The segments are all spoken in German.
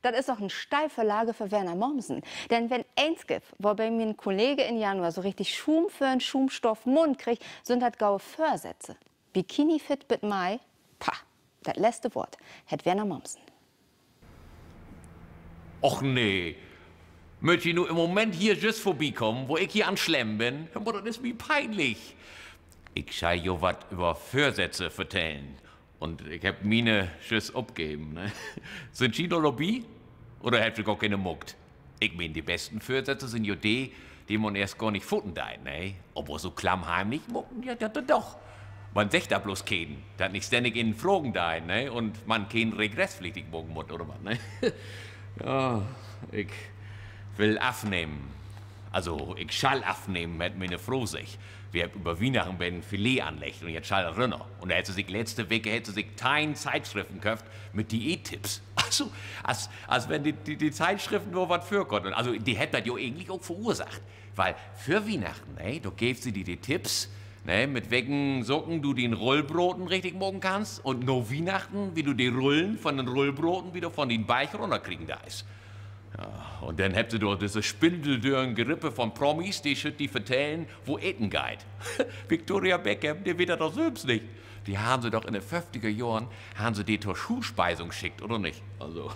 Das ist doch eine steife Lage für Werner Mommsen. Denn wenn eins gibt, wobei mir ein Kollege in Januar so richtig Schum für einen Schumstoff Mund kriegt, sind das gaue Vorsätze. Bikini fit mit Mai, pah, das letzte Wort hat Werner Mommsen. Och nee. Möcht ihr nur im Moment hier just vorbeikommen, wo ich hier an Schlemm bin? Aber das ist mir peinlich. Ich schei jo wat über Vorsätze vertellen. Und ich hab mine just abgeben. Ne? Sind Sie noch dabei? Oder habt ihr gar keine Muckt? Ich mein, die besten Vorsätze sind jo die man erst gar nicht futten da, ne? Aber so klammheimlich mucken, ja, doch. Man sagt da bloß keinen, dat nicht ständig in Fragen da, ne? Und man kein regresspflichtig mucken muss, oder was, ne? Ja, ich will abnehmen. Also, ich schall abnehmen, hat meine Frau sich. Wir haben über Weihnachten ein Filet anlegt und jetzt schall Rünner. Und da hätte sie sich letzte Woche tein Zeitschriften gekauft mit Diättipps. Also, als wenn die Zeitschriften nur was für konnten. Also, die hätte das ja eigentlich auch verursacht. Weil für Weihnachten, ne, da gäbe sie dir die Tipps, ne, mit welchen Socken du den Rollbroten richtig morgen kannst und nur Weihnachten, wie du die Rollen von den Rollbroten wieder von den Beich runterkriegen da ist. Ja, und dann habt ihr doch diese spindeldürren Gerippe von Promis, die schütt die vertellen, wo Eten geht. Victoria Beckham, die wird das selbst nicht. Die haben sie doch in den 50er Jahren, haben sie die zur Schulspeisung geschickt, oder nicht? Also,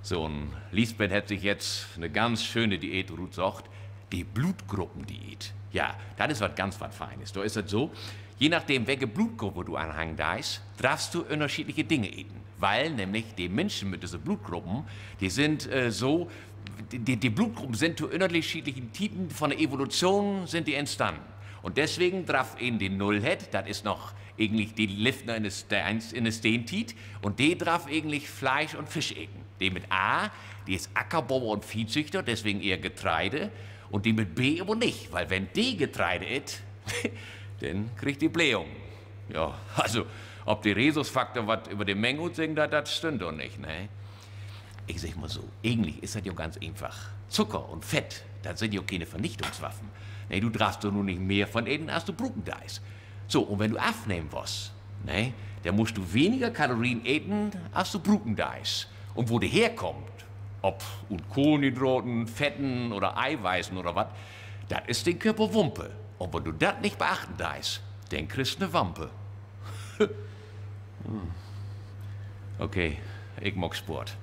so ein Lisbeth hat sich jetzt eine ganz schöne Diät gesagt, die Blutgruppendiät. Ja, das ist was ganz was Feines. Da ist es so, je nachdem, welche Blutgruppe du anhängen darfst, darfst du unterschiedliche Dinge eten. Weil nämlich die Menschen mit diesen Blutgruppen, die sind die Blutgruppen sind zu unterschiedlichen Tiefen von der Evolution sind die entstanden. Und deswegen darf in den Nullhead, das ist noch eigentlich die Liftner in der Steentit, und die darf eigentlich Fleisch und Fisch eten. Die mit A, die ist Ackerbauer und Viehzüchter, deswegen eher Getreide. Und die mit B aber nicht, weil wenn die Getreide isst, dann kriegt die Blähung. Ja, also, ob die Rhesusfaktor was über den Mengut singt, das stimmt doch nicht, ne? Ich sag mal so, eigentlich ist das ja ganz einfach. Zucker und Fett, das sind ja keine Vernichtungswaffen. Ne, du darfst doch nur nicht mehr von denen, als du brauchen darfst. So, und wenn du abnehmen willst, ne, dann musst du weniger Kalorien eten, als du brauchen darfst. Und wo der herkommt, ob und Kohlenhydraten, Fetten oder Eiweißen oder was, das ist den Körper Wumpe. Und wenn du das nicht beachten darfst, dann kriegst du eine Wampe. Okay, ich mag Sport.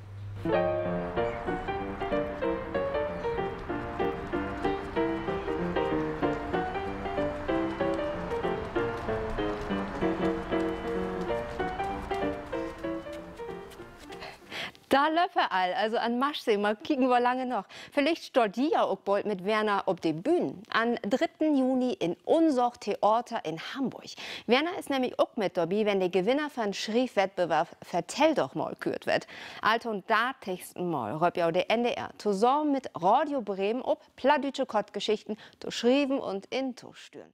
Da löffe all, also an Maschsee, mal kicken wir lange noch. Vielleicht steht die ja auch bald mit Werner ob die Bühnen. Am 3. Juni in unser Theater in Hamburg. Werner ist nämlich auch mit dabei, wenn der Gewinner von Schriefwettbewerb Vertell doch mal kürt wird. Also und da texten mal, röp ja der NDR, zusammen mit Radio Bremen ob plattdeutsche Kottgeschichten, zu schrieben und in zu stüren.